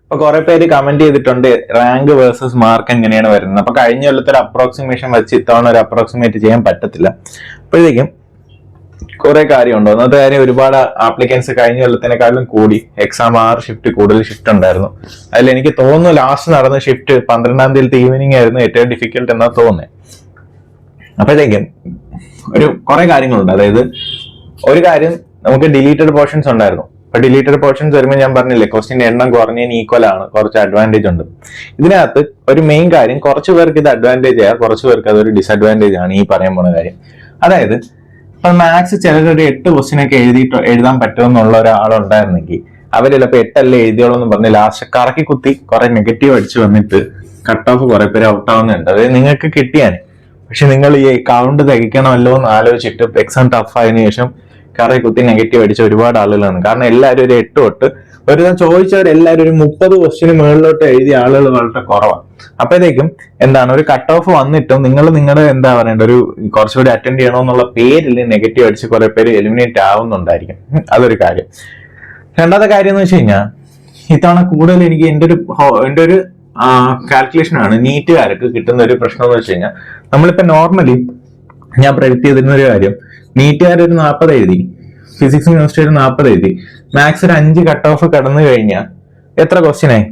അപ്പൊ കുറെ പേര് കമന്റ് ചെയ്തിട്ടുണ്ട് റാങ്ക് വേഴ്സസ് മാർക്ക് എങ്ങനെയാണ് വരുന്നത്. അപ്പൊ കഴിഞ്ഞ കൊല്ലത്തെ ഒരു അപ്രോക്സിമേഷൻ വെച്ച് ഇത്തവണ ഒരു അപ്രോക്സിമേറ്റ് ചെയ്യാൻ പറ്റത്തില്ല. അപ്പോഴത്തേക്കും കുറെ കാര്യമുണ്ട്. ഒന്നാമത്തെ കാര്യം, ഒരുപാട് ആപ്ലിക്കൻസ് കഴിഞ്ഞ കൊല്ലത്തിനെക്കാളും കൂടി. എക്സാം 6 ഷിഫ്റ്റ് കൂടുതൽ ഷിഫ്റ്റ് ഉണ്ടായിരുന്നു. അതിൽ എനിക്ക് തോന്നുന്നു ലാസ്റ്റ് നടന്ന ഷിഫ്റ്റ് 12-ാം തീയതി ഈവനിങ് ആയിരുന്നു ഏറ്റവും ഡിഫിക്കൽട്ട് എന്നാ തോന്നുന്നത്. അപ്പോഴത്തേക്കും കുറെ കാര്യങ്ങളുണ്ട്. അതായത് ഒരു കാര്യം, നമുക്ക് ഡിലീറ്റഡ് പോർഷൻസ് ഉണ്ടായിരുന്നു. അപ്പൊ ഡിലീറ്റഡ് പോർഷൻസ് വരുമ്പോൾ ഞാൻ പറഞ്ഞില്ലേ, ക്വസ്റ്റിന്റെ എണ്ണം കുറഞ്ഞതിന് ഈക്വൽ ആണ്, കുറച്ച് അഡ്വാൻറ്റേജ് ഉണ്ട്. ഇതിനകത്ത് ഒരു മെയിൻ കാര്യം, കുറച്ച് പേർക്ക് ഇത് അഡ്വാൻറ്റേജ് ആണ്, കുറച്ച് പേർക്ക് അതൊരു ഡിസഡ്വാൻറ്റേജ് ആണ് ഈ പറയാൻ പോണ കാര്യം. അതായത് ഇപ്പൊ മാത്സ് ചിലരൊരു 8 ക്വസ്റ്റിനൊക്കെ എഴുതാൻ പറ്റുമെന്നുള്ള ഒരാളുണ്ടായിരുന്നെങ്കിൽ അവർ ചിലപ്പോൾ 8 അല്ലേ എഴുതിയോളൂ എന്ന് പറഞ്ഞ് ലാസ്റ്റ് കറക്കി കുത്തി കുറെ നെഗറ്റീവ് അടിച്ചു വന്നിട്ട് കട്ട് ഓഫ് കുറെ പേര് ഔട്ട് ആവുന്നുണ്ട്. അതായത് നിങ്ങൾക്ക് കിട്ടിയാൽ, പക്ഷെ നിങ്ങൾ ഈ കൗണ്ട് തികയ്ക്കണമല്ലോ എന്ന് ആലോചിച്ചിട്ട് എക്സാം ടഫ് ആയതിനു ശേഷം കറ കുത്തി നെഗറ്റീവ് അടിച്ച ഒരുപാട് ആളുകളാണ്. കാരണം എല്ലാവരും ഒരു 8 തൊട്ട് ഒരു ചോദിച്ചവരെല്ലാവരും ഒരു 30 ക്വസ്റ്റിന് മുകളിലോട്ട് എഴുതിയ ആളുകൾ വളരെ കുറവാണ്. അപ്പോഴത്തേക്കും എന്താണ്, ഒരു കട്ട് ഓഫ് വന്നിട്ടും നിങ്ങൾ നിങ്ങളുടെ എന്താ പറയണ്ട, ഒരു കുറച്ചുകൂടി അറ്റൻഡ് ചെയ്യണമെന്നുള്ള പേരിൽ നെഗറ്റീവ് അടിച്ച് കുറെ പേര് എലിമിനേറ്റ് ആവുന്നുണ്ടായിരിക്കും. അതൊരു കാര്യം. രണ്ടാമത്തെ കാര്യം എന്ന് വെച്ച് കഴിഞ്ഞാൽ, ഇത്തവണ കൂടുതൽ എനിക്ക് എൻ്റെ ഒരു കാൽക്കുലേഷൻ ആണ് നീറ്റുകാർക്ക് കിട്ടുന്ന ഒരു പ്രശ്നം എന്ന് വെച്ച് കഴിഞ്ഞാൽ, നമ്മളിപ്പോ നോർമലി ഞാൻ പ്രെഡിക്ട് ചെയ്തിരുന്ന ഒരു കാര്യം, നീറ്റുകാർ ഒരു 40 എഴുതി, ഫിസിക്സ് കെമിസ്ട്രി ഒരു 40 എഴുതി, മാത്സ് ഒരു 5 കട്ട് ഓഫ് കടന്നു കഴിഞ്ഞാൽ എത്ര ക്വസ്റ്റ്യനായി?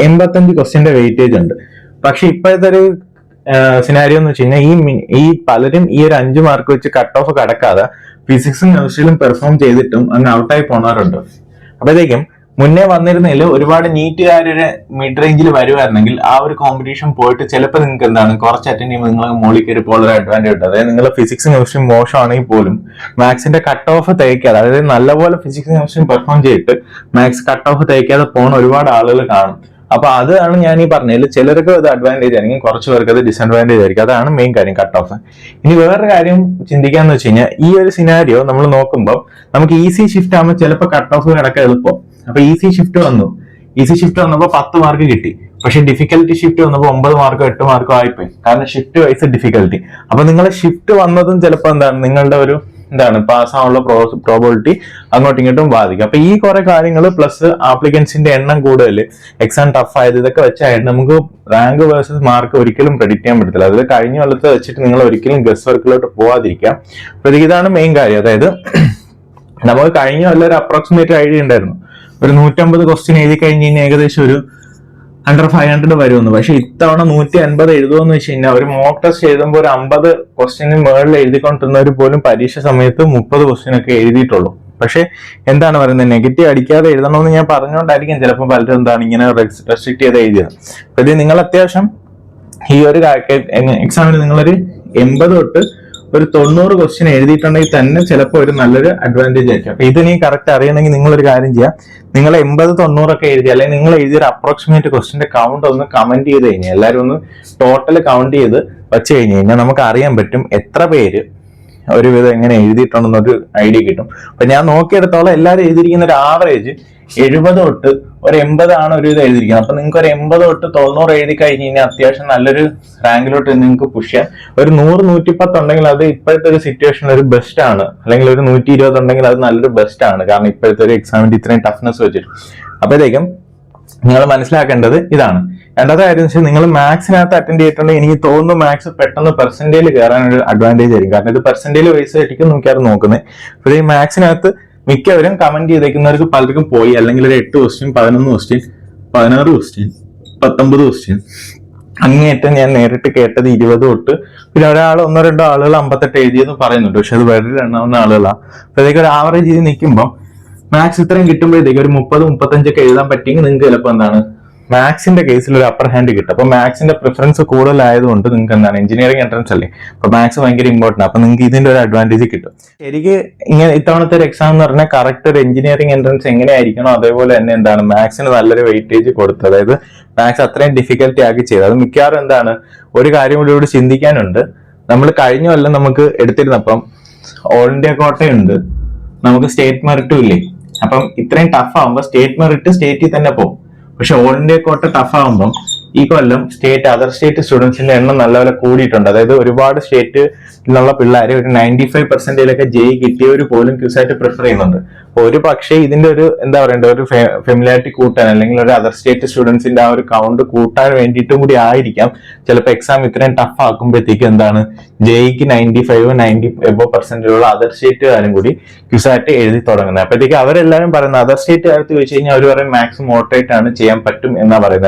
85 ക്വസ്റ്റ്യന്റെ വെയിറ്റേജ് ഉണ്ട്. പക്ഷെ ഇപ്പോഴത്തെ ഒരു സിനാരിയോ എന്ന് വെച്ച് കഴിഞ്ഞാൽ, ഈ പലരും ഈ ഒരു 5 മാർക്ക് വെച്ച് കട്ട് ഓഫ് കടക്കാതെ ഫിസിക്സും കെമിസ്ട്രിയിലും പെർഫോം ചെയ്തിട്ടും അങ്ങ് ഔട്ടായി പോണവരുണ്ട്. അപ്പോഴത്തേക്കും മുന്നേ വന്നിരുന്നതിൽ ഒരുപാട് നീറ്റുകാരുടെ മിഡ് റേഞ്ചിൽ വരുമായിരുന്നെങ്കിൽ ആ ഒരു കോമ്പറ്റീഷൻ പോയിട്ട് ചിലപ്പോൾ നിങ്ങൾക്ക് എന്താണ്, കുറച്ച് അറ്റൻഡ് ചെയ്യുമ്പോൾ നിങ്ങൾ മുകളിൽ കയറി പോലെ ഒരു അഡ്വാൻറ്റേജ് ഉണ്ട്. അതായത് നിങ്ങൾ ഫിസിക്സും കെമിസ്ട്രിയും മോശമാണെങ്കിൽ പോലും മാത്സിന്റെ കട്ട് ഓഫ് തയ്ക്കാതെ, അതായത് നല്ലപോലെ ഫിസിക്സും കെമിസ്ട്രിയും പെർഫോം ചെയ്തിട്ട് മാത്സ് കട്ട് ഓഫ് തയ്ക്കാതെ പോകുന്ന ഒരുപാട് ആളുകൾ കാണും. അപ്പൊ അതാണ് ഞാൻ ഈ പറഞ്ഞതിൽ, ചിലർക്ക് അത് അഡ്വാൻറ്റേജ് ആയിരിക്കും, കുറച്ച് പേർക്ക് അത് ഡിസഡ്വാൻറ്റേജ് ആയിരിക്കും. അതാണ് മെയിൻ കാര്യം, കട്ട് ഓഫ്. ഇനി വേറൊരു കാര്യം ചിന്തിക്കാന്ന് വെച്ച് കഴിഞ്ഞാൽ, ഈ ഒരു സിനാരിയോ നമ്മൾ നോക്കുമ്പോൾ നമുക്ക് ഈസി ഷിഫ്റ്റ് ആകുമ്പോൾ ചിലപ്പോൾ കട്ട് ഓഫ് കിടക്കാൻ എളുപ്പം. അപ്പൊ ഈസി ഷിഫ്റ്റ് വന്നപ്പോൾ 10 മാർക്ക് കിട്ടി. പക്ഷെ ഡിഫിക്കൽട്ടി ഷിഫ്റ്റ് വന്നപ്പോൾ 9 മാർക്കോ 8 മാർക്കോ ആയിപ്പോയി. കാരണം ഷിഫ്റ്റ് വൈസ് ഡിഫിക്കൽട്ടി. അപ്പൊ നിങ്ങളെ ഷിഫ്റ്റ് വന്നതും ചിലപ്പോൾ എന്താണ്, നിങ്ങളുടെ ഒരു പാസ് ആവാനുള്ള പ്രോബിലിറ്റി അങ്ങോട്ടും ഇങ്ങോട്ടും ബാധിക്കും. അപ്പൊ ഈ കുറെ കാര്യങ്ങൾ പ്ലസ് ആപ്ലിക്കൻസിന്റെ എണ്ണം കൂടുതൽ, എക്സാം ടഫ് ആയത്, ഇതൊക്കെ വെച്ചായിട്ട് നമുക്ക് റാങ്ക് വേഴ്സസ് മാർക്ക് ഒരിക്കലും പ്രെഡിക്ട് ചെയ്യാൻ പറ്റത്തില്ല. അതായത് കഴിഞ്ഞ കൊല്ലത്തെ വെച്ചിട്ട് നിങ്ങൾ ഒരിക്കലും ഗസ് വർക്കിലോട്ട് പോവാതിരിക്കാം. അപ്പൊ ഇതാണ് മെയിൻ കാര്യം. അതായത് നമുക്ക് കഴിഞ്ഞ കൊല്ലം ഒരു അപ്രോക്സിമേറ്റ് ഐഡിയ ഉണ്ടായിരുന്നു, ഒരു 150 ക്വസ്റ്റ്യൻ എഴുതി കഴിഞ്ഞ് കഴിഞ്ഞാൽ ഏകദേശം ഒരു അണ്ടർ 500 വരുമെന്ന്. പക്ഷെ ഇത്തവണ 150 എഴുതുമെന്ന് വെച്ച് കഴിഞ്ഞാൽ, ഒരു മോക്ക് ടെസ്റ്റ് എഴുതുമ്പോൾ ഒരു 50 ക്വസ്റ്റ്യന് മുകളിൽ എഴുതിക്കൊണ്ടിരുന്നവർ പോലും പരീക്ഷ സമയത്ത് 30 ക്വസ്റ്റ്യൻ ഒക്കെ എഴുതിയിട്ടുള്ളൂ. പക്ഷെ എന്താണ് പറയുന്നത്, നെഗറ്റീവ് അടിക്കാതെ എഴുതണമെന്ന് ഞാൻ പറഞ്ഞുകൊണ്ടായിരിക്കും ചിലപ്പോൾ പലരും എന്താണ് ഇങ്ങനെ റെസ്ട്രിക്ട് ചെയ്ത് എഴുതിയത്. അപ്പൊ ഇത് നിങ്ങൾ അത്യാവശ്യം ഈ ഒരു എക്സാമിന് നിങ്ങളൊരു 80 തൊട്ട് ഒരു 90 ക്വസ്റ്റ്യൻ എഴുതിയിട്ടുണ്ടെങ്കിൽ തന്നെ ചിലപ്പോൾ ഒരു നല്ലൊരു അഡ്വാൻറ്റേജ് ആയിരിക്കും. അപ്പൊ ഇത് നീ കറക്റ്റ് അറിയണമെങ്കിൽ നിങ്ങളൊരു കാര്യം ചെയ്യാം, നിങ്ങൾ 80-90 ഒക്കെ എഴുതി, അല്ലെങ്കിൽ നിങ്ങൾ എഴുതിയൊരു അപ്രോക്സിമേറ്റ് ക്വസ്റ്റിന്റെ കൗണ്ട് ഒന്ന് കമന്റ് ചെയ്ത് കഴിഞ്ഞാൽ, എല്ലാവരും ഒന്ന് ടോട്ടൽ കൗണ്ട് ചെയ്ത് വെച്ച് കഴിഞ്ഞ് കഴിഞ്ഞാൽ നമുക്ക് അറിയാൻ പറ്റും എത്ര പേര് ഒരുവിധം എങ്ങനെ എഴുതിയിട്ടുണ്ടെന്നൊരു ഐഡിയ കിട്ടും. അപ്പൊ ഞാൻ നോക്കിയെടുത്തോളം എല്ലാവരും എഴുതിയിരിക്കുന്ന ഒരു ആവറേജ് 70 തൊട്ട് ഒരു 80 ആണ് ഒരു ഇത് എഴുതിയിരിക്കുന്നത്. അപ്പൊ നിങ്ങൾക്ക് ഒരു 80 തൊട്ട് 90 എഴുതി കഴിഞ്ഞ് കഴിഞ്ഞാൽ അത്യാവശ്യം നല്ലൊരു റാങ്കിലോട്ട് നിങ്ങൾക്ക് പുഷ് ചെയ്യാം. ഒരു 100-110 ഉണ്ടെങ്കിൽ അത് ഇപ്പോഴത്തെ ഒരു സിറ്റുവേഷനിൽ ഒരു ബെസ്റ്റ് ആണ്. അല്ലെങ്കിൽ ഒരു 120 ഉണ്ടെങ്കിൽ അത് നല്ലൊരു ബെസ്റ്റ് ആണ്. കാരണം ഇപ്പോഴത്തെ ഒരു എക്സാമിന്റെ ഇത്രയും ടഫ്നെസ് വെച്ചിട്ട്. അപ്പോഴത്തേക്കും നിങ്ങൾ മനസ്സിലാക്കേണ്ടത് ഇതാണ്. രണ്ടാമത്തെ കാര്യം വെച്ചാൽ, നിങ്ങൾ മാത്സിനകത്ത് അറ്റൻഡ് ചെയ്തിട്ടുണ്ടെങ്കിൽ എനിക്ക് തോന്നുന്നു മാത്സ് പെട്ടെന്ന് പെർസെന്റേജ് കയറാൻ ഒരു അഡ്വാൻറ്റേജ് ആയിരിക്കും. കാരണം ഇത് പെർസെന്റേജ് വൈസ് ആയിരിക്കും നോക്കിയാൽ നോക്കുന്നത്. അപ്പോൾ ഈ മാത്സിനകത്ത് മിക്കവരും കമന്റ് ചെയ്തേക്കുന്നവർക്ക് പലർക്കും പോയി, അല്ലെങ്കിൽ ഒരു 8 ക്വസ്റ്റ്യൻ 11 ക്വസ്റ്റ്യൻ 16 ക്വസ്റ്റ്യൻ 19 ക്വസ്റ്റ്യൻ അങ്ങേറ്റം ഞാൻ നേരിട്ട് കേട്ടത് 20 തൊട്ട്. പിന്നെ ഒരാൾ 1-2 ആളുകൾ 58 എഴുതിയെന്ന് പറയുന്നുണ്ട്. പക്ഷെ അത് വളരെ എണ്ണാവുന്ന ആളുകളാണ്. അപ്പോഴത്തേക്ക് ഒരു ആവറേജ് ചെയ്ത് നിൽക്കുമ്പോൾ മാത്സ് ഇത്രയും കിട്ടുമ്പോഴത്തേക്ക് ഒരു 30-35 ഒക്കെ എഴുതാൻ പറ്റിയെങ്കിൽ നിങ്ങൾക്ക് ചിലപ്പോൾ എന്താണ് മാത്സിന്റെ കേസിൽ ഒരു അപ്പർ ഹാൻഡ് കിട്ടും. അപ്പൊ മാത്സിന്റെ പ്രിഫറൻസ് കൂടുതലായതുകൊണ്ട് നിങ്ങൾക്ക് എന്താണ്, എഞ്ചിനീയറിംഗ് എൻട്രൻസ് അല്ലേ, അപ്പൊ മാത്സ് ഭയങ്കര ഇമ്പോർട്ടന്റ്. അപ്പൊ നിങ്ങൾക്ക് ഇതിന്റെ ഒരു അഡ്വാൻറ്റേജ് കിട്ടും. ശരിക്ക് ഇങ്ങനെ ഇത്തവണത്തെ ഒരു എക്സാം എന്ന് പറഞ്ഞാൽ കറക്റ്റ് ഒരു എഞ്ചിനീയറിംഗ് എൻട്രൻസ് എങ്ങനെയായിരിക്കണോ അതേപോലെ തന്നെ എന്താണ് മാത്സിന് നല്ലൊരു വെയിറ്റേജ് കൊടുത്ത്, അതായത് മാത്സ് അത്രയും ഡിഫിക്കൽട്ടി ആക്കി ചെയ്ത്. അത് മിക്കവാറും എന്താണ്, ഒരു കാര്യം കൂടി ഇവിടെ ചിന്തിക്കാനുണ്ട്. നമ്മൾ കഴിഞ്ഞ കൊല്ലം നമുക്ക് എടുത്തിരുന്നപ്പം ഓൾ ഇന്ത്യ കോട്ടയുണ്ട്, നമുക്ക് സ്റ്റേറ്റ് മെറിറ്റും ഇല്ലേ. അപ്പം ഇത്രയും ടഫ് ആകുമ്പോൾ സ്റ്റേറ്റ് മെറിറ്റ് സ്റ്റേറ്റിൽ തന്നെ പോകും. പക്ഷെ ഓൾ ഇന്ത്യ കോട്ട ടഫ് ആകുമ്പോൾ ഈ കൊല്ലം അതർ സ്റ്റേറ്റ് സ്റ്റുഡൻസിന്റെ എണ്ണം നല്ലപോലെ കൂടിയിട്ടുണ്ട്. അതായത് ഒരുപാട് സ്റ്റേറ്റിലുള്ള പിള്ളേരെ ഒരു 95% ജെഇ കിട്ടിയവർ പോലും ക്യൂസായിട്ട് പ്രിഫർ ചെയ്യുന്നുണ്ട്. അപ്പൊ ഒരു പക്ഷേ ഇതിന്റെ ഒരു എന്താ പറയണ്ട ഒരു ഫെമിലാരിറ്റി കൂട്ടാൻ അല്ലെങ്കിൽ ഒരു അതർ സ്റ്റേറ്റ് സ്റ്റുഡൻസിന്റെ ആ ഒരു കൗണ്ട് കൂട്ടാൻ വേണ്ടിയിട്ടും കൂടി ആയിരിക്കാം ചിലപ്പോൾ എക്സാം ഇത്രയും ടഫ് ആക്കുമ്പോഴത്തേക്കും എന്താണ് ജെഇക്ക് 95-90% അതർ സ്റ്റേറ്റുകാരും കൂടി ക്യൂസായിട്ട് എഴുതി തുടങ്ങുന്നത്. അപ്പോഴത്തേക്ക് അവരെല്ലാരും പറയുന്നത് അതർ സ്റ്റേറ്റുകാർക്ക് ചോദിച്ചു കഴിഞ്ഞാൽ അവർ പറയും മാത്സ് മോഡറേറ്റ് ആണ് ചെയ്യാൻ പറ്റും എന്നാ പറയുന്നത്.